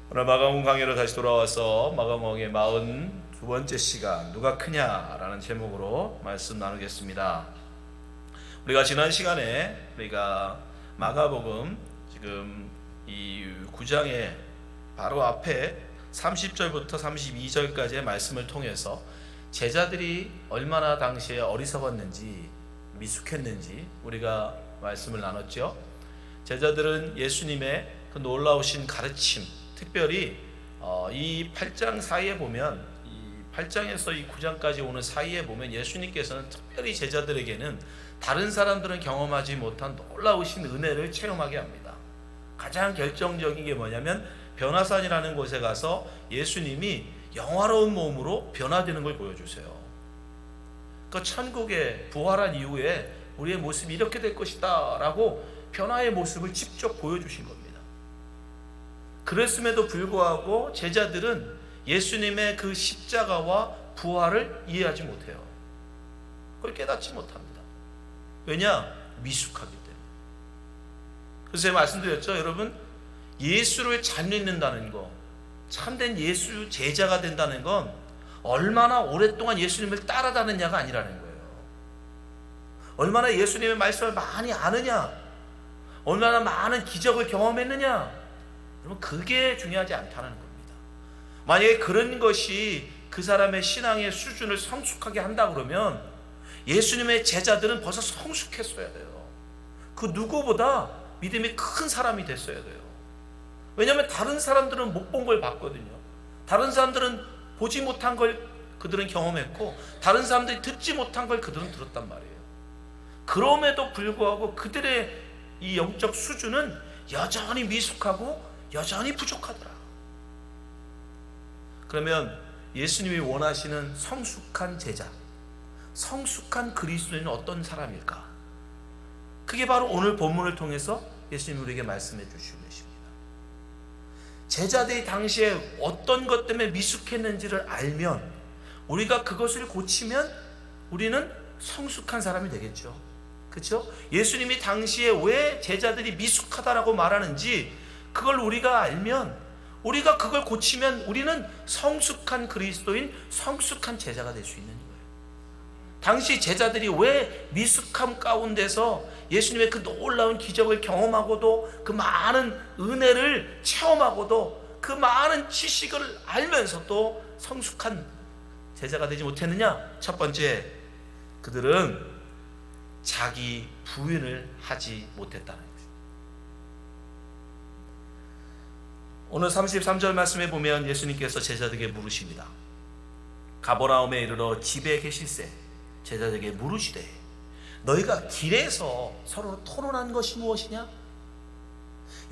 오늘 마가복음 강의로 다시 돌아와서 마가복음의 42번째 시간 누가 크냐라는 제목으로 말씀 나누겠습니다. 우리가 지난 시간에 우리가 마가복음 지금 이 9장의 바로 앞에 30절부터 32절까지의 말씀을 통해서 제자들이 얼마나 당시에 어리석었는지 미숙했는지 우리가 말씀을 나눴죠. 제자들은 예수님의 그 놀라우신 가르침, 특별히 이 8장 사이에 보면, 이 8장에서 이 9장까지 오는 사이에 보면 예수님께서는 특별히 제자들에게는 다른 사람들은 경험하지 못한 놀라우신 은혜를 체험하게 합니다. 가장 결정적인 게 뭐냐면 변화산이라는 곳에 가서 예수님이 영화로운 몸으로 변화되는 걸 보여주세요. 그 천국에 부활한 이후에 우리의 모습이 이렇게 될 것이다 라고 변화의 모습을 직접 보여주신 겁니다. 그랬음에도 불구하고 제자들은 예수님의 그 십자가와 부활을 이해하지 못해요. 그걸 깨닫지 못합니다. 왜냐? 미숙하기 때문에. 그래서 제가 말씀드렸죠. 여러분, 예수를 잘 믿는다는 거, 참된 예수 제자가 된다는 건 얼마나 오랫동안 예수님을 따라다녔냐가 아니라는 거예요. 얼마나 예수님의 말씀을 많이 아느냐, 얼마나 많은 기적을 경험했느냐, 여러분, 그게 중요하지 않다는 겁니다. 만약에 그런 것이 그 사람의 신앙의 수준을 성숙하게 한다 그러면 예수님의 제자들은 벌써 성숙했어야 돼요. 그 누구보다 믿음이 큰 사람이 됐어야 돼요. 왜냐하면 다른 사람들은 못 본 걸 봤거든요. 다른 사람들은 보지 못한 걸 그들은 경험했고, 다른 사람들이 듣지 못한 걸 그들은 들었단 말이에요. 그럼에도 불구하고 그들의 이 영적 수준은 여전히 미숙하고 여전히 부족하더라. 그러면 예수님이 원하시는 성숙한 제자, 성숙한 그리스도인은 어떤 사람일까? 그게 바로 오늘 본문을 통해서 예수님이 우리에게 말씀해 주시고 계십니다. 제자들이 당시에 어떤 것 때문에 미숙했는지를 알면, 우리가 그것을 고치면 우리는 성숙한 사람이 되겠죠. 그렇죠? 예수님이 당시에 왜 제자들이 미숙하다라고 말하는지 그걸 우리가 알면, 우리가 그걸 고치면 우리는 성숙한 그리스도인, 성숙한 제자가 될 수 있는 거예요. 당시 제자들이 왜 미숙함 가운데서 예수님의 그 놀라운 기적을 경험하고도, 그 많은 은혜를 체험하고도, 그 많은 지식을 알면서도 성숙한 제자가 되지 못했느냐? 첫 번째, 그들은 자기 부인을 하지 못했다는 거죠. 오늘 33절 말씀에 보면 예수님께서 제자들에게 물으십니다. 가버나움에 이르러 집에 계실새 제자들에게 물으시되 너희가 길에서 서로 토론한 것이 무엇이냐?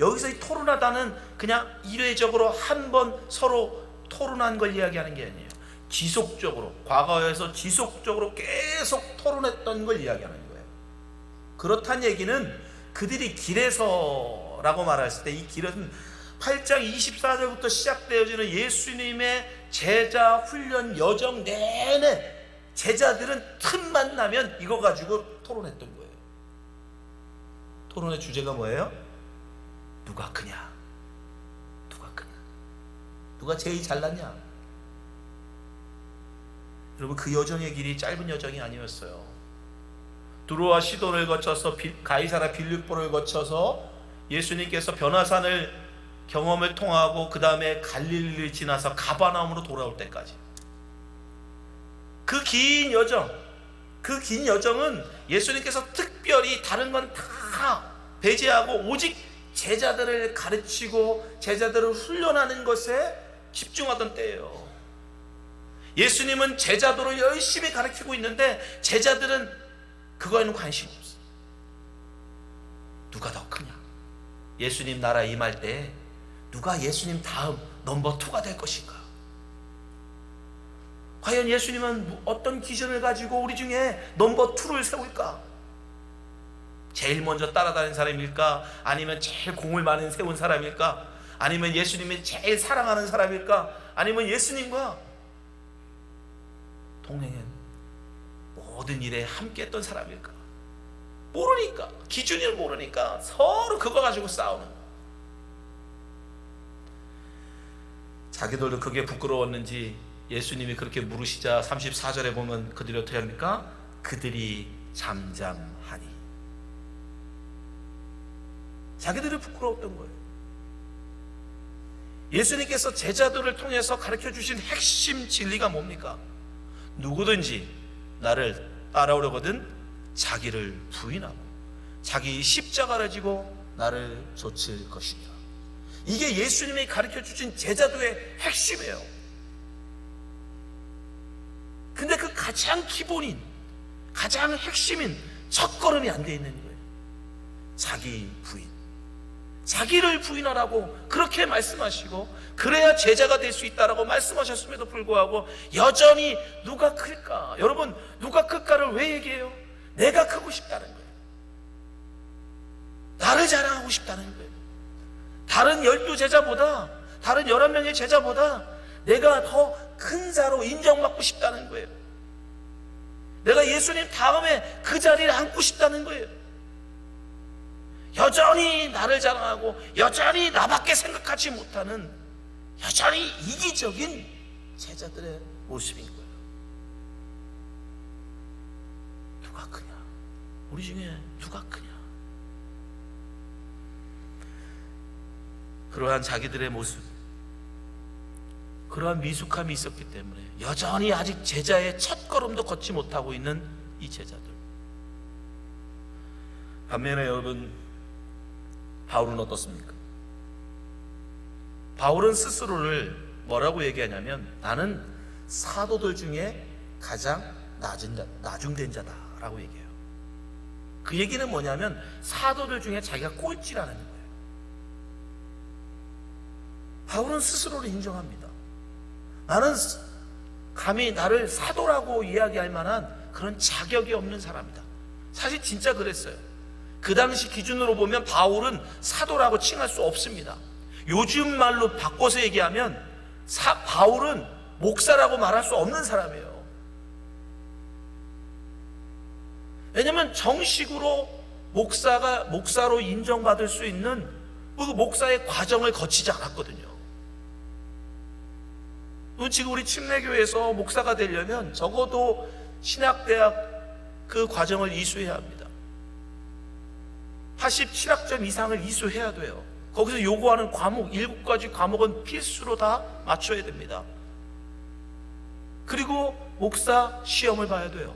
여기서 이 토론하다는 그냥 일회적으로 한 번 서로 토론한 걸 이야기하는 게 아니에요. 지속적으로, 과거에서 지속적으로 계속 토론했던 걸 이야기하는 거예요. 그렇다는 얘기는 그들이 길에서라고 말했을 때 이 길은 8장 24절부터 시작되어지는 예수님의 제자 훈련 여정 내내 제자들은 틈만 나면 이거 가지고 토론했던 거예요. 토론의 주제가 뭐예요? 누가 크냐? 누가 크냐? 누가 제일 잘났냐? 여러분, 그 여정의 길이 짧은 여정이 아니었어요. 두로와 시돈을 거쳐서 가이사라 빌립보를 거쳐서 예수님께서 변화산을 경험을 통하고 그 다음에 갈릴리를 지나서 가버나움으로 돌아올 때까지 그 긴 여정, 그 긴 여정은 예수님께서 특별히 다른 건 다 배제하고 오직 제자들을 가르치고 제자들을 훈련하는 것에 집중하던 때예요. 예수님은 제자들을 열심히 가르치고 있는데 제자들은 그거에는 관심 없어요. 누가 더 크냐? 예수님 나라 임할 때 누가 예수님 다음 넘버 2가 될 것인가? 과연 예수님은 어떤 기준을 가지고 우리 중에 넘버 2를 세울까? 제일 먼저 따라다니는 사람일까? 아니면 제일 공을 많이 세운 사람일까? 아니면 예수님이 제일 사랑하는 사람일까? 아니면 예수님과 동행한 모든 일에 함께 했던 사람일까? 모르니까, 기준을 모르니까 서로 그거 가지고 싸우는 거예요. 자기들도 그게 부끄러웠는지 예수님이 그렇게 물으시자 34절에 보면 그들이 어떻게 합니까? 그들이 잠잠하니. 자기들이 부끄러웠던 거예요. 예수님께서 제자들을 통해서 가르쳐 주신 핵심 진리가 뭡니까? 누구든지 나를 따라오려거든 자기를 부인하고 자기 십자가를 지고 나를 좇을 것이니라. 이게 예수님이 가르쳐 주신 제자도의 핵심이에요. 근데 그 가장 기본인, 가장 핵심인 첫걸음이 안 돼 있는 거예요. 자기 부인. 자기를 부인하라고 그렇게 말씀하시고 그래야 제자가 될 수 있다라고 말씀하셨음에도 불구하고 여전히 누가 클까? 여러분, 누가 클까를 왜 얘기해요? 내가 크고 싶다는 거예요. 나를 자랑하고 싶다는 거예요. 다른 12제자보다, 다른 11명의 제자보다 내가 더 큰 자로 인정받고 싶다는 거예요. 내가 예수님 다음에 그 자리를 앉고 싶다는 거예요. 여전히 나를 자랑하고 여전히 나밖에 생각하지 못하는 여전히 이기적인 제자들의 모습인 거예요. 누가 크냐? 우리 중에 누가 크냐? 그러한 자기들의 모습, 그러한 미숙함이 있었기 때문에 여전히 아직 제자의 첫걸음도 걷지 못하고 있는 이 제자들. 반면에 여러분, 바울은 어떻습니까? 바울은 스스로를 뭐라고 얘기하냐면 나는 사도들 중에 가장 나중된 자다라고 얘기해요. 그 얘기는 뭐냐면 사도들 중에 자기가 꼴찌라는 거예요. 바울은 스스로를 인정합니다. 나는 감히 나를 사도라고 이야기할 만한 그런 자격이 없는 사람이다. 사실 진짜 그랬어요. 그 당시 기준으로 보면 바울은 사도라고 칭할 수 없습니다. 요즘 말로 바꿔서 얘기하면 바울은 목사라고 말할 수 없는 사람이에요. 왜냐하면 정식으로 목사로 인정받을 수 있는 그 목사의 과정을 거치지 않았거든요. 지금 우리 침례교회에서 목사가 되려면 적어도 신학대학 그 과정을 이수해야 합니다. 87학점 이상을 이수해야 돼요. 거기서 요구하는 과목 7가지 과목은 필수로 다 맞춰야 됩니다. 그리고 목사 시험을 봐야 돼요.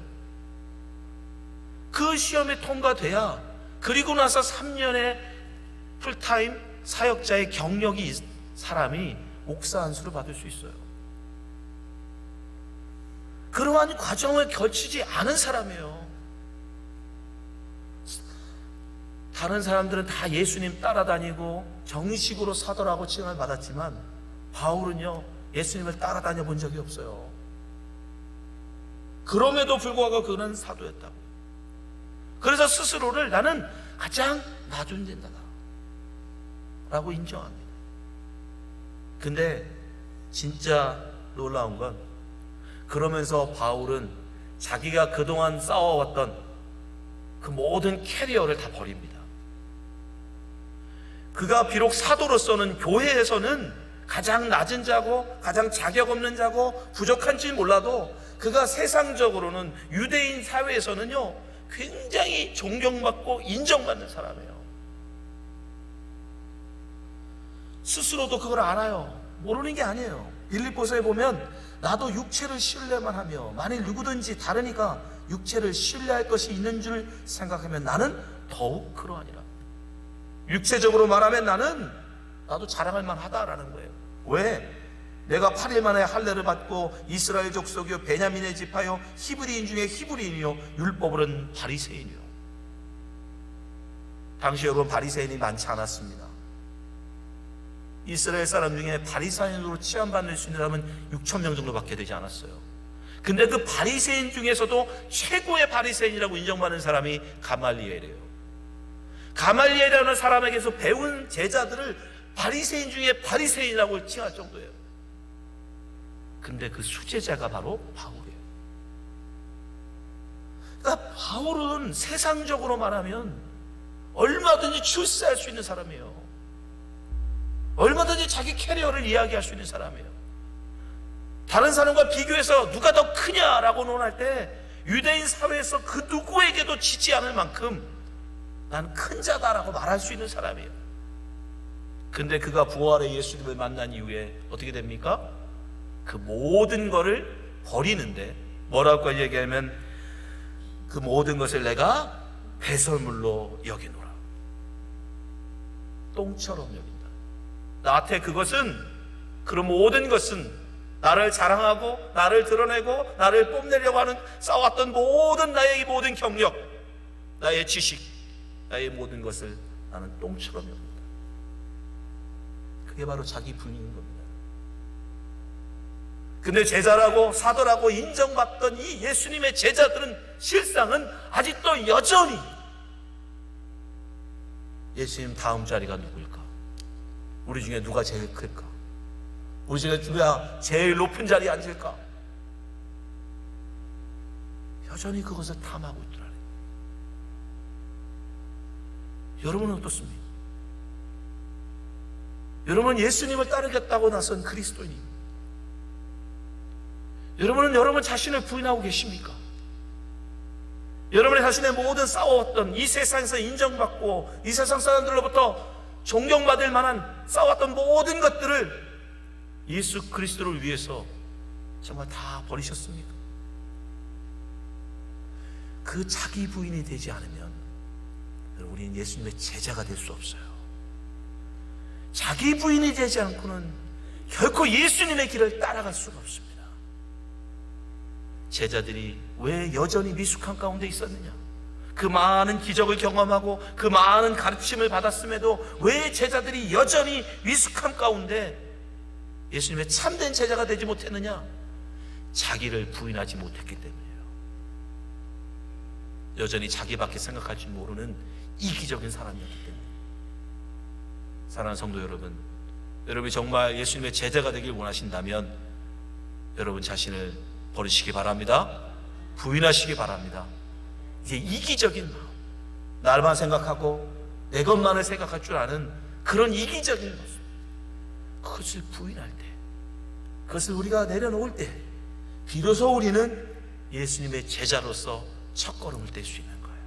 그 시험에 통과돼야 그리고 나서 3년의 풀타임 사역자의 경력이 있는 사람이 목사 안수를 받을 수 있어요. 그러한 과정을 거치지 않은 사람이에요. 다른 사람들은 다 예수님 따라다니고 정식으로 사도라고 칭을 받았지만 바울은요, 예수님을 따라다녀 본 적이 없어요. 그럼에도 불구하고 그는 사도였다고. 그래서 스스로를 나는 가장 나중된 자다 라고 인정합니다. 근데 진짜 놀라운 건 그러면서 바울은 자기가 그동안 쌓아왔던 그 모든 캐리어를 다 버립니다. 그가 비록 사도로서는 교회에서는 가장 낮은 자고 가장 자격 없는 자고 부족한지 몰라도 그가 세상적으로는 유대인 사회에서는요 굉장히 존경받고 인정받는 사람이에요. 스스로도 그걸 알아요. 모르는 게 아니에요. 빌립보서에 보면 나도 육체를 신뢰만 하며 만일 누구든지 다르니까 육체를 신뢰할 것이 있는 줄 생각하면 나는 더욱 그러하니라. 육체적으로 말하면 나도 자랑할 만하다라는 거예요. 왜? 내가 8일 만에 할례를 받고 이스라엘 족속이요 베냐민의 지파요 히브리인 중에 히브리인이요 율법으로는 바리새인이요. 당시 여러분 바리새인이 많지 않았습니다. 이스라엘 사람 중에 바리새인으로 치안받을 수 있는 사람은 6,000명 정도밖에 되지 않았어요. 근데 그 바리새인 중에서도 최고의 바리새인이라고 인정받는 사람이 가말리엘이에요. 가말리엘이라는 사람에게서 배운 제자들을 바리새인 중에 바리새인이라고 칭할 정도예요. 근데 그 수제자가 바로 바울이에요. 그러니까 바울은 세상적으로 말하면 얼마든지 출세할 수 있는 사람이에요. 얼마든지 자기 캐리어를 이야기할 수 있는 사람이에요. 다른 사람과 비교해서 누가 더 크냐라고 논할 때 유대인 사회에서 그 누구에게도 지지 않을 만큼 난 큰 자다라고 말할 수 있는 사람이에요. 근데 그가 부활의 예수님을 만난 이후에 어떻게 됩니까? 그 모든 것을 버리는데 뭐라고 얘기하면 그 모든 것을 내가 배설물로 여기노라. 똥처럼 여긴다. 나한테 그것은, 그런 모든 것은 나를 자랑하고 나를 드러내고 나를 뽐내려고 하는 쌓아왔던 모든 나의 모든 경력, 나의 지식, 나의 모든 것을 나는 똥처럼 여긴다. 그게 바로 자기 부인인 겁니다. 근데 제자라고 사도라고 인정받던 이 예수님의 제자들은 실상은 아직도 여전히 예수님 다음 자리가 누구일까? 우리 중에 누가 제일 클까? 우리 중에 누가 제일 높은 자리에 앉을까? 여전히 그것을 탐하고 있더라고요. 여러분은 어떻습니까? 여러분은 예수님을 따르겠다고 나선 그리스도인입니다. 여러분은 여러분 자신을 부인하고 계십니까? 여러분의 자신의 모든 싸워왔던 이 세상에서 인정받고 이 세상 사람들로부터 존경받을 만한 싸워왔던 모든 것들을 예수 그리스도를 위해서 정말 다 버리셨습니까? 그 자기 부인이 되지 않으면 우리는 예수님의 제자가 될 수 없어요. 자기 부인이 되지 않고는 결코 예수님의 길을 따라갈 수가 없습니다. 제자들이 왜 여전히 미숙한 가운데 있었느냐? 그 많은 기적을 경험하고 그 많은 가르침을 받았음에도 왜 제자들이 여전히 미숙한 가운데 예수님의 참된 제자가 되지 못했느냐? 자기를 부인하지 못했기 때문이에요. 여전히 자기밖에 생각할 줄 모르는 이기적인 사람이었기 때문에. 사랑하는 성도 여러분, 여러분이 정말 예수님의 제자가 되길 원하신다면 여러분 자신을 버리시기 바랍니다. 부인하시기 바랍니다. 이제 이기적인 마음, 나만 생각하고 내 것만을 생각할 줄 아는 그런 이기적인 모습, 그것을 부인할 때, 그것을 우리가 내려놓을 때 비로소 우리는 예수님의 제자로서 첫걸음을 뗄 수 있는 거예요.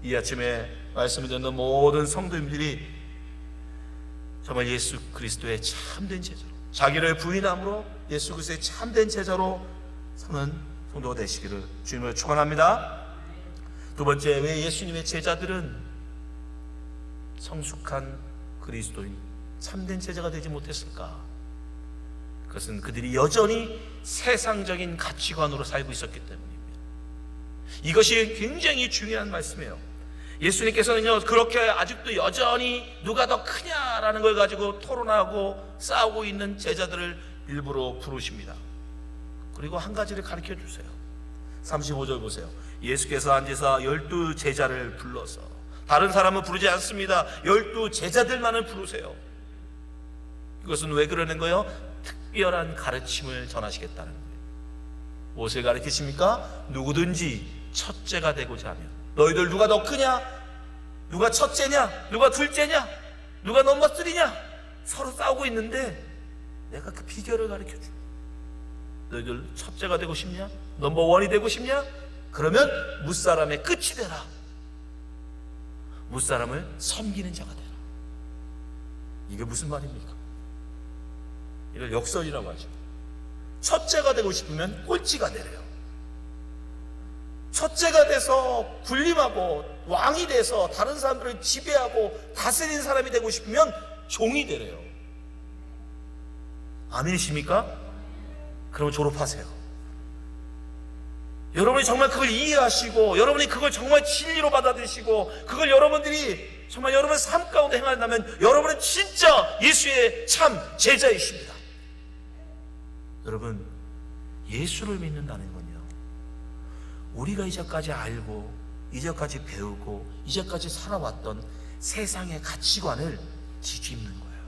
이 아침에 말씀을 듣는 모든 성도님들이 정말 예수 그리스도의 참된 제자로, 자기를 부인함으로 예수 그리스도의 참된 제자로 서는 성도가 되시기를 주님을 축원합니다. 두 번째, 왜 예수님의 제자들은 성숙한 그리스도인, 참된 제자가 되지 못했을까? 그것은 그들이 여전히 세상적인 가치관으로 살고 있었기 때문입니다. 이것이 굉장히 중요한 말씀이에요. 예수님께서는요, 그렇게 아직도 여전히 누가 더 크냐라는 걸 가지고 토론하고 싸우고 있는 제자들을 일부러 부르십니다. 그리고 한 가지를 가르쳐 주세요. 35절 보세요. 예수께서 앉으사 12 제자를 불러서, 다른 사람은 부르지 않습니다. 12 제자들만을 부르세요. 이것은 왜 그러는 거예요? 특별한 가르침을 전하시겠다는 거예요. 무엇을 가르치십니까? 누구든지 첫째가 되고자 하면, 너희들 누가 더 크냐? 누가 첫째냐? 누가 둘째냐? 누가 넘버 3냐? 서로 싸우고 있는데 내가 그 비결을 가르쳐줘. 너희들 첫째가 되고 싶냐? 넘버 1이 되고 싶냐? 그러면 무사람의 끝이 되라. 무사람을 섬기는 자가 되라. 이게 무슨 말입니까? 이걸 역설이라고 하죠. 첫째가 되고 싶으면 꼴찌가 되래요. 첫째가 돼서 군림하고 왕이 돼서 다른 사람들을 지배하고 다스리는 사람이 되고 싶으면 종이 되래요. 아멘이십니까? 그럼 졸업하세요. 여러분이 정말 그걸 이해하시고 여러분이 그걸 정말 진리로 받아들이시고 그걸 여러분들이 정말 여러분의 삶 가운데 행한다면 여러분은 진짜 예수의 참 제자이십니다. 여러분, 예수를 믿는다는 건요, 우리가 이제까지 알고 이제까지 배우고 이제까지 살아왔던 세상의 가치관을 뒤집는 거예요.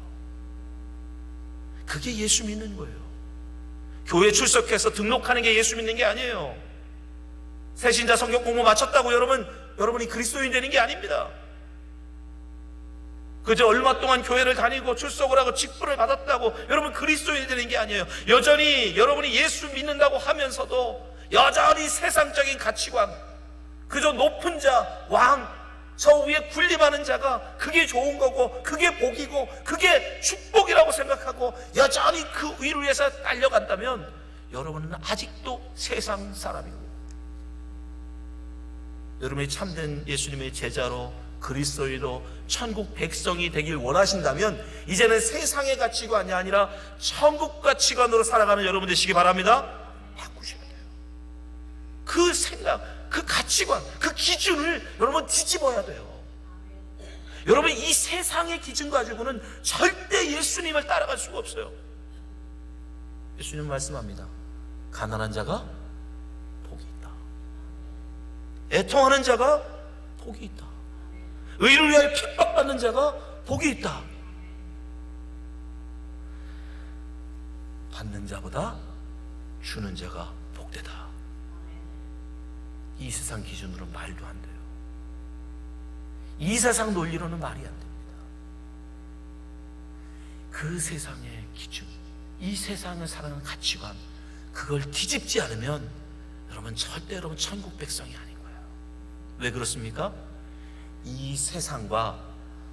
그게 예수 믿는 거예요. 교회 출석해서 등록하는 게 예수 믿는 게 아니에요. 새신자 성경 공부 마쳤다고 여러분이 그리스도인 되는 게 아닙니다. 그저 얼마 동안 교회를 다니고 출석을 하고 직분을 받았다고 여러분 그리스도인이 되는 게 아니에요. 여전히 여러분이 예수 믿는다고 하면서도 여전히 세상적인 가치관, 그저 높은 자, 왕, 저 위에 군림하는 자가 그게 좋은 거고 그게 복이고 그게 축복이라고 생각하고 여전히 그 위를 위해서 달려간다면 여러분은 아직도 세상 사람이고, 여러분이 참된 예수님의 제자로 그리스도인으로 천국 백성이 되길 원하신다면 이제는 세상의 가치관이 아니라 천국 가치관으로 살아가는 여러분 되시기 바랍니다. 바꾸셔야 돼요. 그 생각, 그 가치관, 그 기준을 여러분 뒤집어야 돼요. 여러분 이 세상의 기준 가지고는 절대 예수님을 따라갈 수가 없어요. 예수님 말씀합니다. 가난한 자가 복이 있다. 애통하는 자가 복이 있다. 의를 위하여 핍박받는 자가 복이 있다. 받는 자보다 주는 자가 복되다. 이 세상 기준으로는 말도 안 돼요. 이 세상 논리로는 말이 안 됩니다. 그 세상의 기준, 이 세상을 살아가는 가치관, 그걸 뒤집지 않으면 여러분 절대 여러분 천국 백성이 아닌 거예요. 왜 그렇습니까? 이 세상과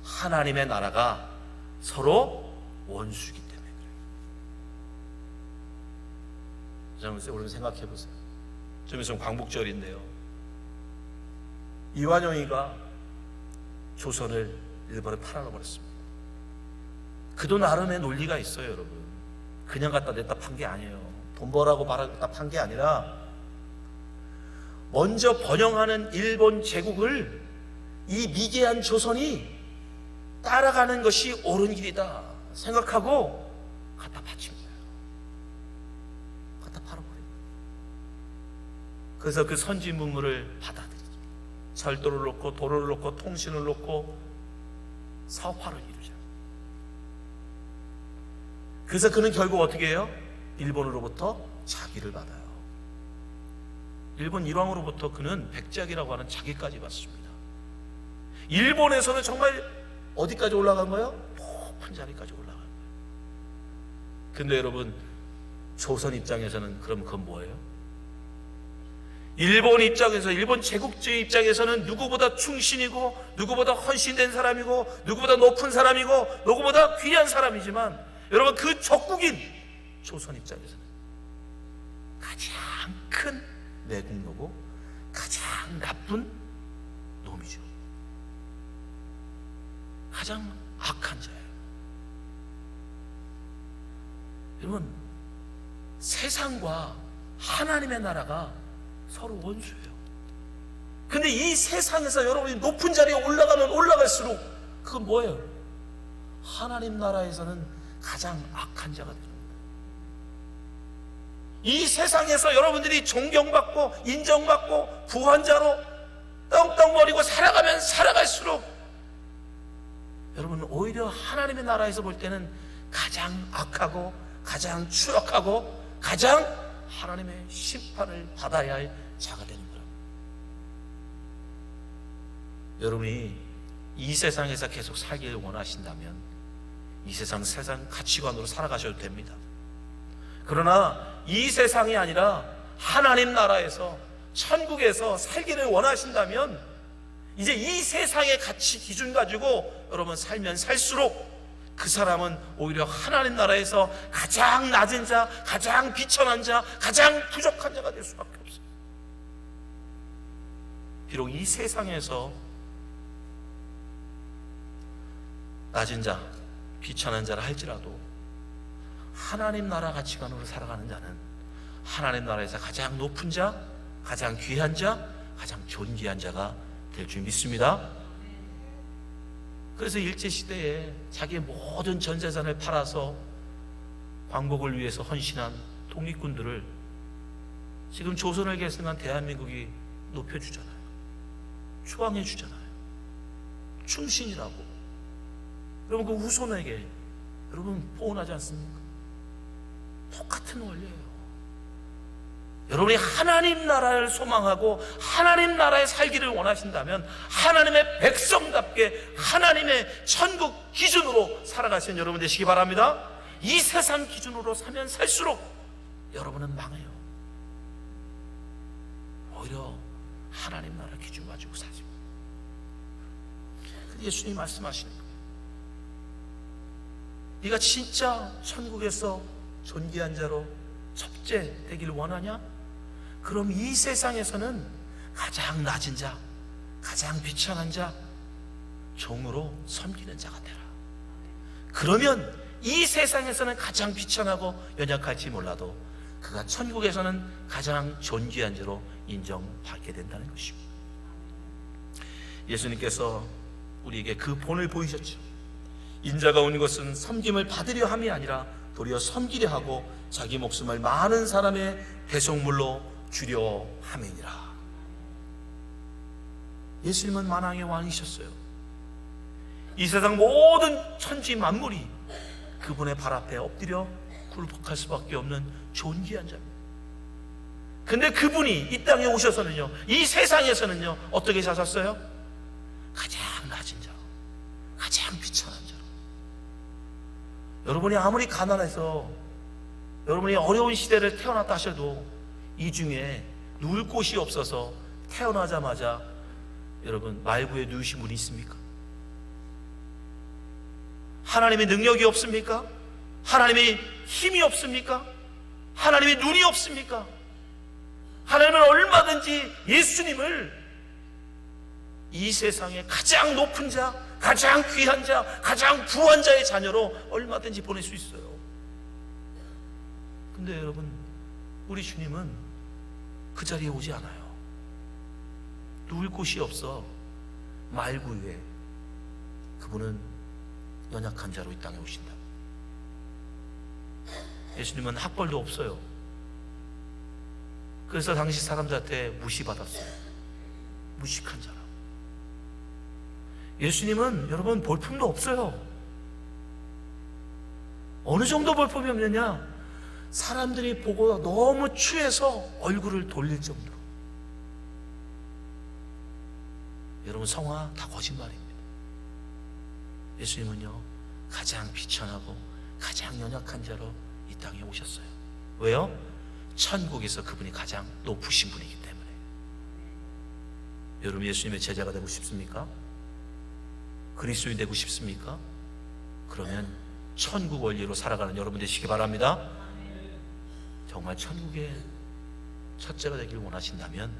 하나님의 나라가 서로 원수이기 때문에 그래요. 여러분 생각해 보세요. 좀 있으면 광복절인데요. 이완용이가 조선을 일본에 팔아버렸습니다. 그도 나름의 논리가 있어요, 여러분. 그냥 갖다 냈다 판 게 아니에요. 돈 벌라고 말하다 판 게 아니라 먼저 번영하는 일본 제국을 이 미개한 조선이 따라가는 것이 옳은 길이다 생각하고 갖다 바친 거예요. 갖다 팔아버린 거예요. 그래서 그 선진 문물을 받아들이죠. 철도를 놓고 도로를 놓고 통신을 놓고 사업화를 이루자. 그래서 그는 결국 어떻게 해요? 일본으로부터 자기를 받아요. 일본 일왕으로부터 그는 백작이라고 하는 자기까지 받습니다. 일본에서는 정말 어디까지 올라간 거예요? 높은 자리까지 올라간 거예요. 근데 여러분 조선 입장에서는 그럼 그건 뭐예요? 일본 입장에서, 일본 제국주의 입장에서는 누구보다 충신이고 누구보다 헌신된 사람이고 누구보다 높은 사람이고 누구보다 귀한 사람이지만 여러분 그 적국인 조선 입장에서는 가장 큰 내국노고 가장 나쁜 놈이죠. 가장 악한 자예요. 여러분 세상과 하나님의 나라가 서로 원수예요. 근데 이 세상에서 여러분이 높은 자리에 올라가면 올라갈수록 그건 뭐예요? 하나님 나라에서는 가장 악한 자가 되는 거예요. 이 세상에서 여러분들이 존경받고 인정받고 부한 자로 떵떵거리고 살아가면 살아갈수록 여러분 오히려 하나님의 나라에서 볼 때는 가장 악하고 가장 추악하고 가장 하나님의 심판을 받아야 할 자가 되는 거예요. 여러분이 이 세상에서 계속 살기를 원하신다면 이 세상 가치관으로 살아가셔도 됩니다. 그러나 이 세상이 아니라 하나님 나라에서 천국에서 살기를 원하신다면 이제 이 세상의 가치 기준 가지고 여러분 살면 살수록 그 사람은 오히려 하나님 나라에서 가장 낮은 자, 가장 비천한 자, 가장 부족한 자가 될 수밖에 없어요. 비록 이 세상에서 낮은 자, 비천한 자라 할지라도 하나님 나라 가치관으로 살아가는 자는 하나님 나라에서 가장 높은 자, 가장 귀한 자, 가장 존귀한 자가 될 줄 믿습니다. 그래서 일제시대에 자기의 모든 전재산을 팔아서 광복을 위해서 헌신한 독립군들을 지금 조선을 계승한 대한민국이 높여주잖아요. 추앙해주잖아요. 충신이라고. 여러분 그 후손에게 여러분 포옹하지 않습니까? 똑같은 원리예요. 여러분이 하나님 나라를 소망하고 하나님 나라에 살기를 원하신다면 하나님의 백성답게 하나님의 천국 기준으로 살아가시는 여러분 되시기 바랍니다. 이 세상 기준으로 사면 살수록 여러분은 망해요. 오히려 하나님 나라 기준 가지고 사죠. 예수님이 말씀하시는 거예요. 네가 진짜 천국에서 존귀한 자로 첫째 되길 원하냐? 그럼 이 세상에서는 가장 낮은 자, 가장 비천한 자, 종으로 섬기는 자가 되라. 그러면 이 세상에서는 가장 비천하고 연약할지 몰라도 그가 천국에서는 가장 존귀한 자로 인정받게 된다는 것입니다. 예수님께서 우리에게 그 본을 보이셨죠. 인자가 온 것은 섬김을 받으려 함이 아니라 도리어 섬기려 하고 자기 목숨을 많은 사람의 대속물로 주려 함이니라. 예수님은 만왕의 왕이셨어요. 이 세상 모든 천지 만물이 그분의 발 앞에 엎드려 굴복할 수밖에 없는 존귀한 자입니다. 근데 그분이 이 땅에 오셔서는요, 이 세상에서는요, 어떻게 사셨어요? 가장 낮은 자로, 가장 비천한 자로. 여러분이 아무리 가난해서 여러분이 어려운 시대를 태어났다 하셔도 이 중에 누울 곳이 없어서 태어나자마자 여러분 말구에 누우신 분이 있습니까? 하나님의 능력이 없습니까? 하나님의 힘이 없습니까? 하나님의 눈이 없습니까? 하나님은 얼마든지 예수님을 이 세상의 가장 높은 자, 가장 귀한 자, 가장 부한 자의 자녀로 얼마든지 보낼 수 있어요. 근데 여러분, 우리 주님은 그 자리에 오지 않아요. 누울 곳이 없어 말구 위에 그분은 연약한 자로 이 땅에 오신다. 예수님은 학벌도 없어요. 그래서 당시 사람들한테 무시받았어요. 무식한 자라. 예수님은 여러분 볼품도 없어요. 어느 정도 볼품이 없느냐? 사람들이 보고 너무 추해서 얼굴을 돌릴 정도로. 여러분 성화 다 거짓말입니다. 예수님은요 가장 비천하고 가장 연약한 자로 이 땅에 오셨어요. 왜요? 천국에서 그분이 가장 높으신 분이기 때문에. 여러분 예수님의 제자가 되고 싶습니까? 그리스도인 되고 싶습니까? 그러면 천국 원리로 살아가는 여러분 되시기 바랍니다. 정말 천국의 첫째가 되길 원하신다면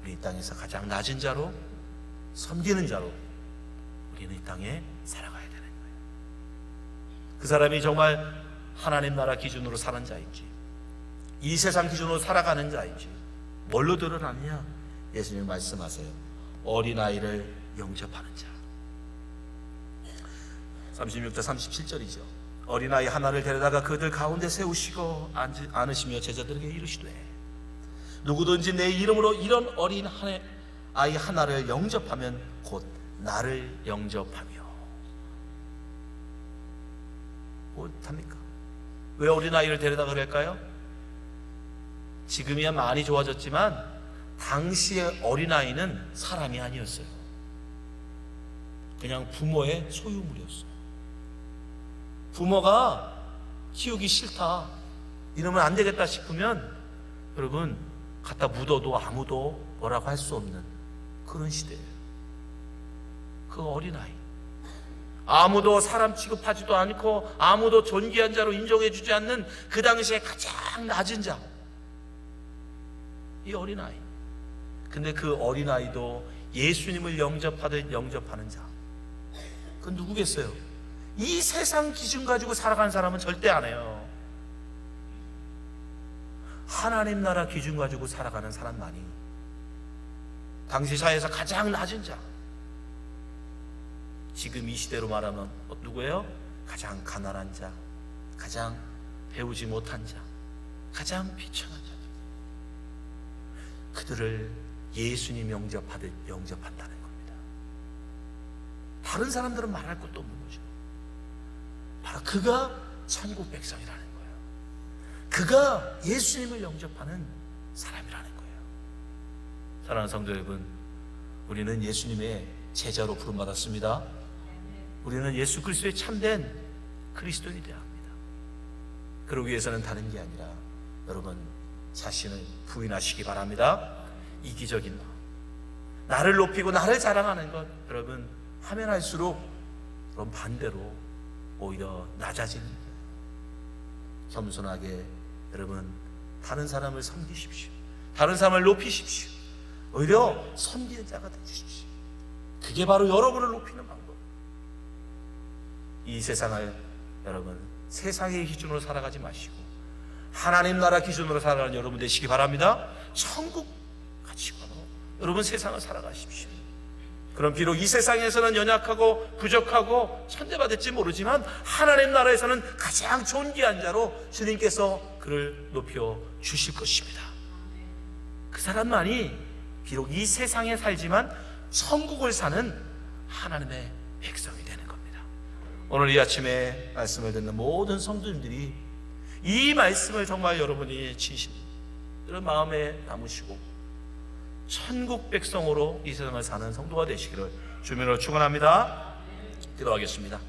우리 이 땅에서 가장 낮은 자로 섬기는 자로 우리는 이 땅에 살아가야 되는 거예요. 그 사람이 정말 하나님 나라 기준으로 사는 자인지 이 세상 기준으로 살아가는 자인지 뭘로 드러나느냐? 예수님 말씀하세요. 어린아이를 영접하는 자. 36절 37절이죠. 어린아이 하나를 데려다가 그들 가운데 세우시고 안으시며 제자들에게 이르시되 누구든지 내 이름으로 이런 어린 아이 하나를 영접하면 곧 나를 영접하며. 못합니까? 왜 어린아이를 데려다가 그럴까요? 지금이야 많이 좋아졌지만 당시의 어린아이는 사람이 아니었어요. 그냥 부모의 소유물이었어요. 부모가 키우기 싫다, 이러면 안 되겠다 싶으면 여러분 갖다 묻어도 아무도 뭐라고 할 수 없는 그런 시대예요. 그 어린아이, 아무도 사람 취급하지도 않고 아무도 존귀한 자로 인정해주지 않는 그 당시에 가장 낮은 자, 이 어린아이. 근데 그 어린아이도 예수님을 영접하듯 영접하는 자. 그건 누구겠어요? 이 세상 기준 가지고 살아가는 사람은 절대 안 해요. 하나님 나라 기준 가지고 살아가는 사람만이 당시 사회에서 가장 낮은 자. 지금 이 시대로 말하면 누구예요? 가장 가난한 자, 가장 배우지 못한 자, 가장 비천한 자. 그들을 예수님 영접하듯 영접한다는 겁니다. 다른 사람들은 말할 것도 없는 거죠. 바로 그가 천국 백성이라는 거예요. 그가 예수님을 영접하는 사람이라는 거예요. 사랑하는 성도 여러분, 우리는 예수님의 제자로 부름받았습니다. 우리는 예수 그리스도의 참된 그리스도인이 되어야 합니다. 그러기 위해서는 다른 게 아니라 여러분 자신을 부인하시기 바랍니다. 이기적인 마음, 나를 높이고 나를 자랑하는 것, 여러분 하면 할수록 그런 반대로 오히려 낮아지는 거예요. 겸손하게 여러분 다른 사람을 섬기십시오. 다른 사람을 높이십시오. 오히려 섬기는 자가 되십시오. 그게 바로 여러분을 높이는 방법. 이 세상을 여러분 세상의 기준으로 살아가지 마시고 하나님 나라 기준으로 살아가는 여러분 되시기 바랍니다. 천국 가치관으로 여러분 세상을 살아가십시오. 그럼 비록 이 세상에서는 연약하고 부족하고 천대받을지 모르지만 하나님 나라에서는 가장 존귀한 자로 주님께서 그를 높여 주실 것입니다. 그 사람만이 비록 이 세상에 살지만 천국을 사는 하나님의 백성이 되는 겁니다. 오늘 이 아침에 말씀을 듣는 모든 성도님들이 이 말씀을 정말 여러분이 진심 이런 마음에 담으시고 천국 백성으로 이 세상을 사는 성도가 되시기를 주님으로 축원합니다. 기도하겠습니다.